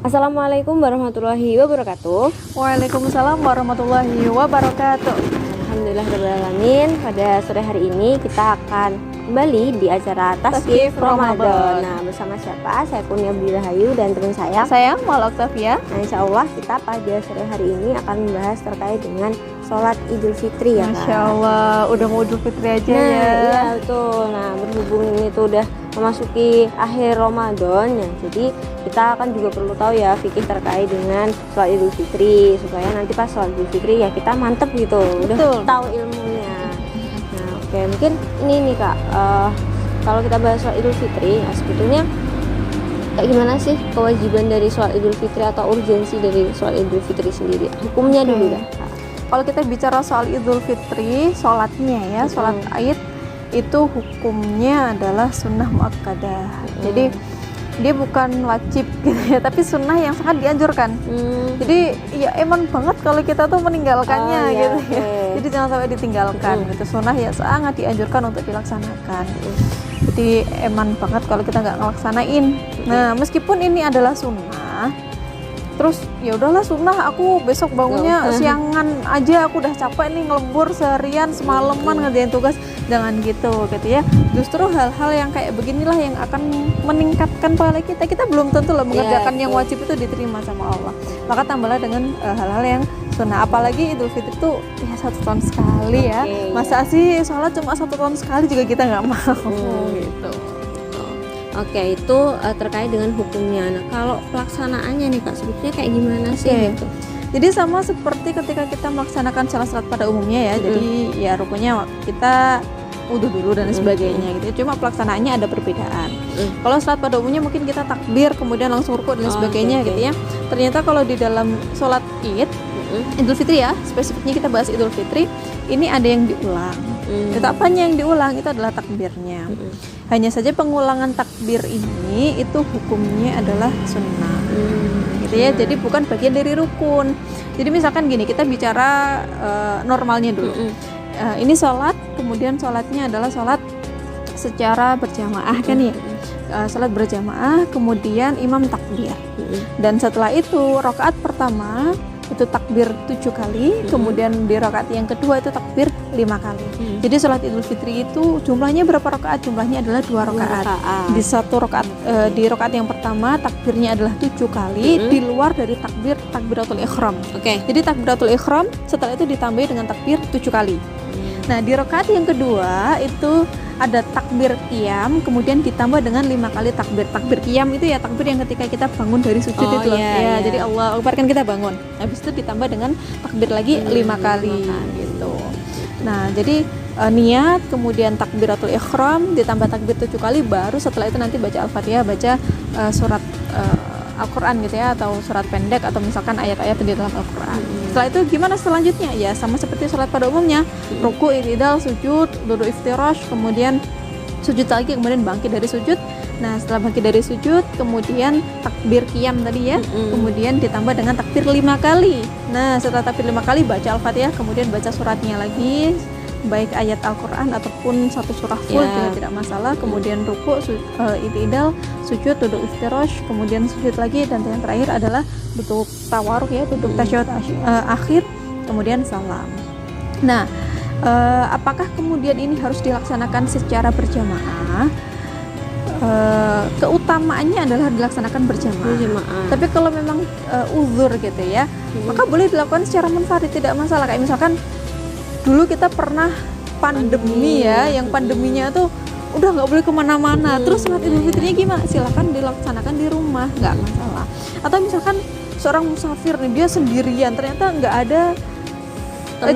Assalamualaikum warahmatullahi wabarakatuh. Waalaikumsalam warahmatullahi wabarakatuh. Alhamdulillahirrahmanirrahim. Pada sore hari ini kita akan kembali di acara Tasqif Ramadan. Nah, bersama siapa? Saya Kurnia Budi Rahayu dan teman saya Mal Octavia. Nah, insya Allah kita pada sore hari ini akan membahas terkait dengan sholat Idul Fitri ya, Kak. Masya Allah, udah mau Idul Fitri aja Nah, ya. iya betul. Nah, berhubung ini tuh udah memasuki akhir Ramadan ya, jadi kita akan juga perlu tahu ya fikih terkait dengan sholat Idul Fitri, supaya nanti pas sholat Idul Fitri ya kita mantep gitu, udah Betul. tahu ilmunya. Nah, oke, mungkin ini nih Kak, kalau kita bahas sholat Idul Fitri, ya sebetulnya kayak gimana sih kewajiban dari sholat Idul Fitri atau urgensi dari sholat Idul Fitri sendiri? Hukumnya dulu dah. Kalau kita bicara soal Idul Fitri, sholatnya ya, sholat Id itu hukumnya adalah sunnah muakkadah. Jadi dia bukan wajib gitu ya, tapi sunnah yang sangat dianjurkan. Jadi ya eman banget kalau kita tuh meninggalkannya gitu ya. Jadi jangan sampai ditinggalkan gitu. Sunnah ya sangat dianjurkan untuk dilaksanakan. Jadi eman banget kalau kita nggak ngelaksanain. Nah, meskipun ini adalah sunnah, terus ya udahlah sunnah, aku besok bangunnya siangan aja, aku udah capek nih ngelembur seharian semalaman ngerjain tugas. Jangan gitu ya. Justru hal-hal yang kayak beginilah yang akan meningkatkan pahala kita. Kita belum tentu loh mengerjakan yang wajib itu diterima sama Allah. Maka tambahlah dengan hal-hal yang sunnah. Apalagi Idul Fitri itu ya 1 tahun sekali ya. Masa sih sholat cuma 1 tahun sekali juga kita nggak mau gitu. Oke, itu terkait dengan hukumnya. Nah, kalau pelaksanaannya nih Kak, sebetulnya kayak gimana sih gitu? Jadi sama seperti ketika kita melaksanakan salat pada umumnya ya. Jadi ya rukunnya kita wudhu dulu dan sebagainya gitu. Cuma pelaksanaannya ada perbedaan. Kalau salat pada umumnya mungkin kita takbir kemudian langsung rukuk dan sebagainya gitu ya. Ternyata kalau di dalam sholat Id, Idul Fitri ya, spesifiknya kita bahas Idul Fitri, ini ada yang diulang. Apanya yang diulang itu adalah takbirnya. Hanya saja pengulangan takbir ini itu hukumnya adalah sunnah. Gitu ya. Jadi bukan bagian dari rukun. Jadi misalkan gini, kita bicara normalnya dulu. Ini sholat, kemudian sholatnya adalah sholat secara berjamaah kan ya. Sholat berjamaah, kemudian imam takbir. Dan setelah itu rakaat pertama itu takbir 7 kali, kemudian di rakaat yang kedua itu takbir 5 kali. Jadi sholat Idul Fitri itu jumlahnya berapa rakaat? Jumlahnya adalah 2 rakaat. Di satu rakaat, di rakaat yang pertama takbirnya adalah 7 kali, di luar dari takbiratul ihram. Jadi takbiratul ihram setelah itu ditambah dengan takbir 7 kali. Nah, di rakaat yang kedua itu ada takbir qiyam, kemudian ditambah dengan 5 kali takbir. Takbir qiyam itu ya takbir yang ketika kita bangun dari sujud itu loh. Jadi Allah Akbar kan kita bangun. Habis itu ditambah dengan takbir lagi 5 kali gitu. Nah, jadi niat, kemudian takbiratul ihram, ditambah takbir 7 kali, baru setelah itu nanti baca Al-Fatihah, baca surat Al-Quran gitu ya, atau surat pendek atau misalkan ayat-ayat di dalam Al-Quran. Setelah itu gimana selanjutnya? Ya sama seperti sholat pada umumnya, ruku, i'tidal, sujud, duduk iftirash, kemudian sujud lagi, kemudian bangkit dari sujud. Nah, setelah bangkit dari sujud, kemudian takbir qiyam tadi ya, kemudian ditambah dengan takbir 5 kali. Nah, setelah takbir 5 kali baca Al-Fatihah, kemudian baca suratnya lagi, baik ayat Al-Quran ataupun satu surah full juga tidak masalah. Kemudian ruku, i'tidal, sujud, duduk iftirash, kemudian sujud lagi, dan yang terakhir adalah duduk tawaruk ya, duduk tasyahud akhir, kemudian salam. Nah, apakah kemudian ini harus dilaksanakan secara berjamaah? Keutamaannya adalah dilaksanakan berjamaah. Tapi kalau memang uzur gitu ya, maka boleh dilakukan secara munfarid, tidak masalah. Kayak misalkan dulu kita pernah pandemi ya, yang pandeminya tuh udah nggak boleh kemana-mana, terus sholat Idul Fitrinya gimana? Silakan dilaksanakan di rumah, nggak masalah. Atau misalkan seorang musafir nih, dia sendirian, ternyata nggak ada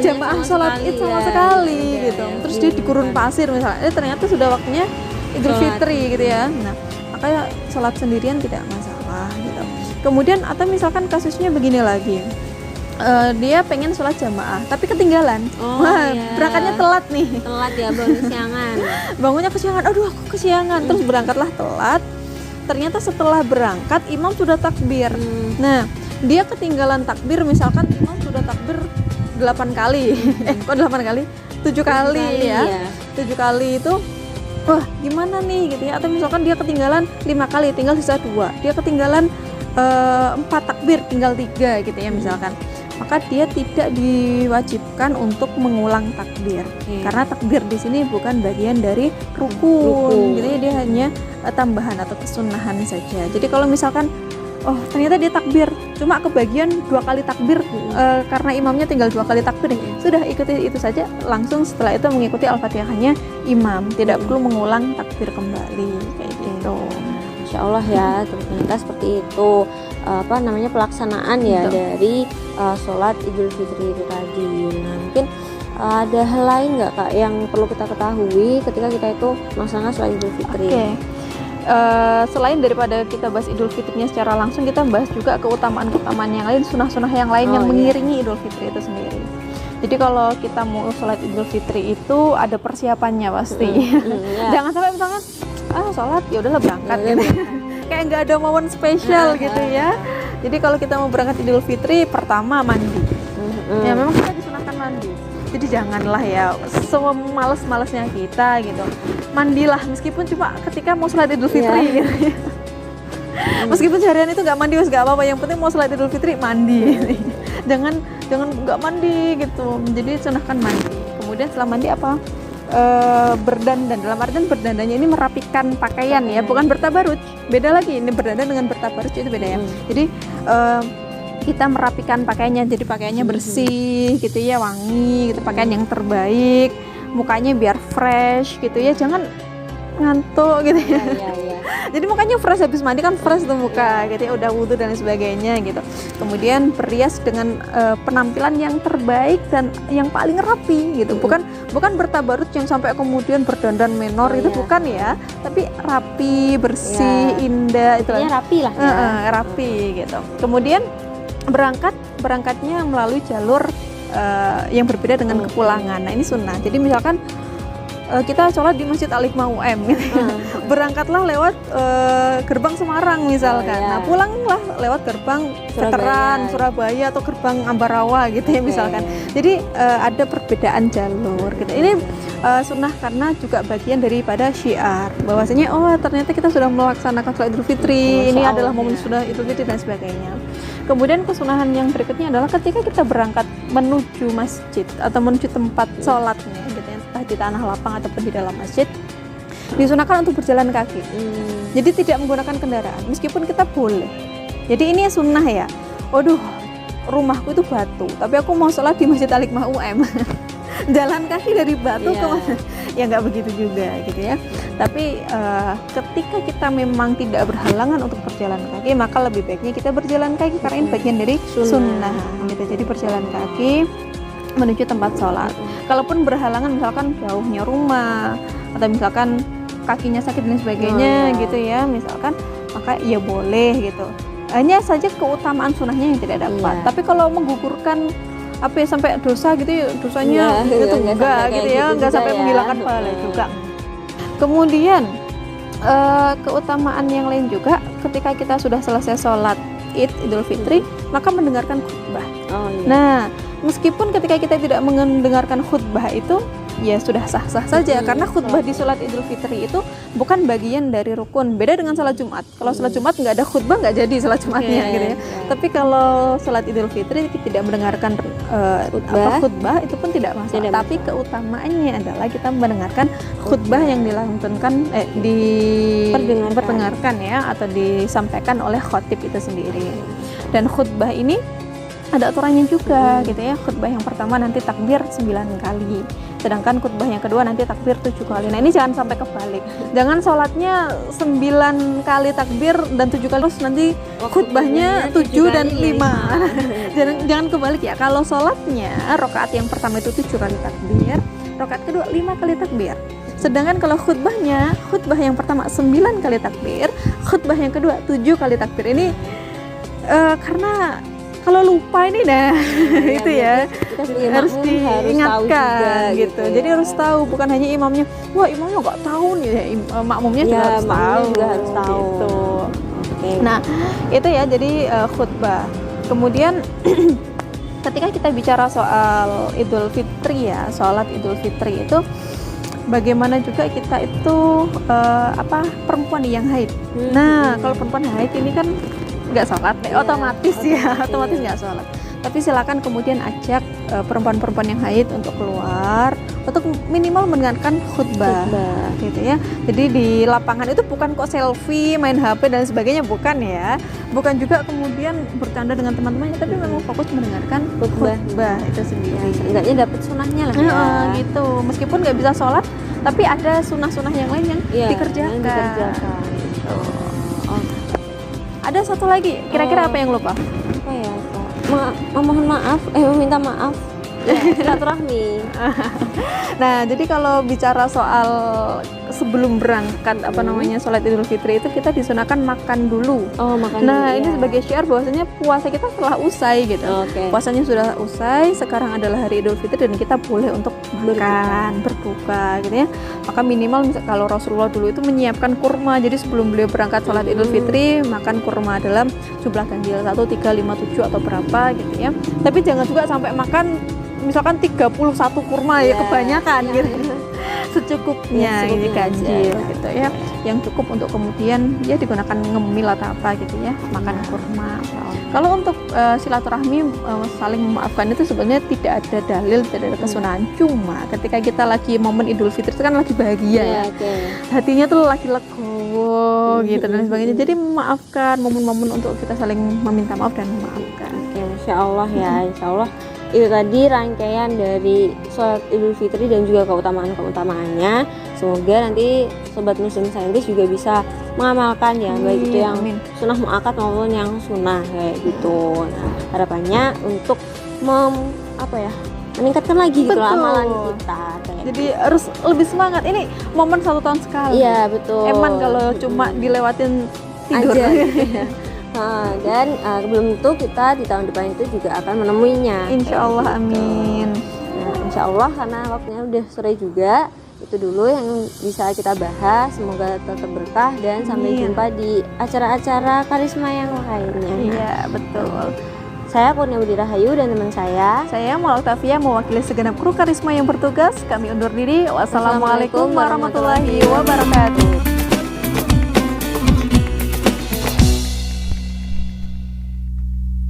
jamaah sholat Id sama sekali gitu, terus dia di gurun pasir misalnya, ternyata sudah waktunya Idul Fitri gitu ya. Nah, makanya sholat sendirian tidak masalah gitu. Kemudian atau misalkan kasusnya begini lagi, dia pengen sholat jamaah tapi ketinggalan. Berangkatnya telat nih. Telat ya, bangun kesiangan. Bangunnya kesiangan, aduh aku kesiangan. Terus berangkatlah telat. Ternyata setelah berangkat imam sudah takbir. Nah, dia ketinggalan takbir, misalkan imam sudah takbir 8 kali. Kok 8 kali? 7 kali ya. 7 kali itu wah gimana nih gitu ya. Atau misalkan dia ketinggalan 5 kali, tinggal sisa 2. Dia ketinggalan 4 takbir tinggal 3 gitu ya misalkan, maka dia tidak diwajibkan untuk mengulang takbir. Karena takbir di sini bukan bagian dari rukun. Jadi dia hanya tambahan atau kesunahan saja. Jadi kalau misalkan oh ternyata dia takbir cuma kebagian 2 kali takbir karena imamnya tinggal 2 kali takbir, sudah ikuti itu saja, langsung setelah itu mengikuti Al-Fatihahnya imam, tidak perlu mengulang takbir kembali kayak gitu. Insya Allah ya, ternyata seperti itu pelaksanaan ya dari sholat Idul Fitri itu tadi. Nah mungkin ada hal lain nggak Kak yang perlu kita ketahui ketika kita itu melaksanakan sholat Idul Fitri? Selain daripada kita bahas Idul Fitrinya secara langsung, kita bahas juga keutamaan-keutamaan yang lain, sunah-sunah yang lain yang mengiringi Idul Fitri itu sendiri. Jadi kalau kita mau sholat Idul Fitri itu ada persiapannya pasti. Jangan sampai misalnya sholat ya udahlah berangkat gitu. Kayak nggak ada momen spesial gitu ya. Jadi kalau kita mau berangkat Idul Fitri, pertama mandi. Ya memang kita disunahkan mandi. Jadi janganlah ya semales-malesnya kita gitu. Mandilah meskipun cuma ketika mau sholat Idul Fitri gitu ya. Meskipun seharian itu nggak mandi nggak apa-apa, yang penting mau sholat Idul Fitri mandi. Jangan nggak mandi gitu. Jadi sunahkan mandi. Kemudian setelah mandi apa? Berdandan. Dalam artian berdandannya ini merapikan pakaian ya, bukan bertabaruj. Beda lagi, ini berdandan dengan bertabaruj itu beda ya. Jadi kita merapikan pakaiannya, jadi pakaiannya bersih gitu ya, wangi gitu, pakaian yang terbaik, mukanya biar fresh gitu ya, jangan ngantuk gitu ya. Jadi mukanya fresh, habis mandi kan fresh tuh muka gitu ya, udah wudhu dan sebagainya gitu. Kemudian berias dengan penampilan yang terbaik dan yang paling rapi gitu, bukan bertabarut yang sampai kemudian berdandan menor itu bukan ya, tapi rapi, bersih, indah itu rapi lah ya. Rapi gitu. Kemudian berangkatnya melalui jalur yang berbeda dengan kepulangan. Nah ini sunnah. Jadi misalkan kita sholat di Masjid Al-Hikmah UM gitu. Berangkatlah lewat gerbang Semarang misalkan. Nah pulanglah lewat gerbang Veteran Surabaya atau gerbang Ambarawa gitu ya misalkan. Jadi ada perbedaan jalur gitu. Ini sunnah karena juga bagian daripada syiar bahwasanya oh ternyata kita sudah melaksanakan sholat Idul Fitri. Ini adalah momen sudah Idul Fitri dan sebagainya. Kemudian kesunahan yang berikutnya adalah ketika kita berangkat menuju masjid atau menuju tempat sholatnya gitu ya, entah di tanah lapang ataupun di dalam masjid, disunahkan untuk berjalan kaki. Jadi tidak menggunakan kendaraan meskipun kita boleh. Jadi ini sunnah ya. Waduh, rumahku itu Batu, tapi aku mau sholat di Masjid Al-Hikmah UM. Jalan kaki dari Batu ke mana? Ya nggak begitu juga gitu ya. Tapi ketika kita memang tidak berhalangan untuk berjalan kaki, maka lebih baiknya kita berjalan kaki karena ini bagian dari sunnah gitu. Jadi berjalan kaki menuju tempat sholat. Kalaupun berhalangan misalkan jauhnya rumah atau misalkan kakinya sakit dan sebagainya gitu ya misalkan, maka ya boleh gitu. Hanya saja keutamaan sunnahnya yang tidak dapat. Tapi kalau menggugurkan sampai dosa gitu ya, dosanya itu enggak gitu ya, enggak sampai menghilangkan pahala juga. Kemudian keutamaan yang lain juga ketika kita sudah selesai sholat Idul Fitri, maka mendengarkan khutbah. Nah, meskipun ketika kita tidak mendengarkan khutbah itu ya sudah sah-sah saja karena khutbah di sholat Idul Fitri itu bukan bagian dari rukun. Beda dengan sholat Jumat. Kalau sholat Jumat nggak ada khutbah nggak jadi sholat Jumatnya gitu ya. Tapi kalau sholat Idul Fitri kita tidak mendengarkan khutbah itu pun tidak masalah. Tapi keutamaannya adalah kita mendengarkan khutbah yang dilantunkan diperdengarkan ya atau disampaikan oleh khotib itu sendiri. Dan khutbah ini ada aturannya juga gitu ya. Khutbah yang pertama nanti takbir 9 kali, sedangkan khutbah yang kedua nanti takbir 7 kali. Nah ini jangan sampai kebalik, jangan sholatnya 9 kali takbir dan 7 kali terus nanti khutbahnya 7 dan 5. Jangan kebalik ya. Kalau sholatnya rakaat yang pertama itu 7 kali takbir, rakaat kedua 5 kali takbir. Sedangkan kalau khutbah yang pertama 9 kali takbir, khutbah yang kedua 7 kali takbir. Ini karena kalau lupa ini itu ya harus diingatkan gitu. Jadi harus tahu, bukan hanya imamnya. Wah imamnya nggak tahu nih ya, makmumnya juga harus tahu. Gitu. Nah itu ya jadi khutbah. Kemudian ketika kita bicara soal Idul Fitri ya, sholat Idul Fitri itu bagaimana juga kita itu perempuan yang haid. Nah kalau perempuan haid ini kan nggak sholat, Iya, otomatis ya, otomatis. otomatis nggak sholat. Tapi silakan kemudian ajak perempuan-perempuan yang haid untuk keluar, untuk minimal mendengarkan khutbah, gitu ya. Jadi di lapangan itu bukan kok selfie, main HP dan sebagainya, bukan ya. Bukan juga kemudian bercanda dengan teman-temannya, tapi memang fokus mendengarkan khutbah itu sendiri. Enggaknya dapat sunahnya lah ya. Gitu. Meskipun nggak bisa sholat, tapi ada sunah-sunah yang lain yang Iya, dikerjakan. yang dikerjakan. Gitu. Ada satu lagi, kira-kira apa yang lupa? Apa ya, Kak? Memohon maaf, meminta maaf. Ya, silaturahmi. Nah, jadi kalau bicara soal sebelum berangkat namanya sholat Idul Fitri itu kita disunahkan makan dulu. Oh, makan Nah, dulu, ini ya. sebagai syiar bahwasanya puasa kita telah usai gitu. Oke. Puasanya sudah usai, sekarang adalah hari Idul Fitri dan kita boleh untuk makan, berbuka gitu ya. Maka minimal kalau Rasulullah dulu itu menyiapkan kurma. Jadi sebelum beliau berangkat sholat Idul Fitri, makan kurma dalam jumlah ganjil 1, 3, 5, 7 atau berapa gitu ya. Tapi jangan juga sampai makan misalkan 31 kurma ya, kebanyakan gitu. Secukupnya ini ganjil gitu ya, yang cukup untuk kemudian ya digunakan ngemil atau apa gitu ya, makan kurma. Kalau untuk silaturahmi saling memaafkan itu sebenarnya tidak ada dalil, tidak ada kesunahan. Cuma ketika kita lagi momen Idul Fitri itu kan lagi bahagia ya, hatinya tuh lagi legowo gitu dan sebagainya. Jadi memaafkan, momen-momen untuk kita saling meminta maaf dan memaafkan. Insya Allah ya, insya Allah itu tadi rangkaian dari sholat Idul Fitri dan juga keutamaan-keutamaannya. Semoga nanti Sobat Muslim Saintis juga bisa mengamalkan ya, baik itu yang sunnah muakkad maupun yang sunnah kayak gitu. Nah, harapannya untuk meningkatkan lagi gitu amalan kita kayak jadi harus lebih semangat. Ini momen 1 tahun sekali. Iya, betul. Eman kalau cuma dilewatin tidur aja gitu ya. Dan belum tentu kita di tahun depan itu juga akan menemuinya. Insya Allah, amin. Nah, insya Allah karena waktunya udah sore juga, itu dulu yang bisa kita bahas. Semoga tetap berkah dan sampai jumpa di acara-acara karisma yang lainnya. Iya, betul. Saya Kurnia Budi Rahayu dan teman saya Maula Octavia mewakili segenap kru karisma yang bertugas. Kami undur diri. Wassalamualaikum warahmatullahi wabarakatuh.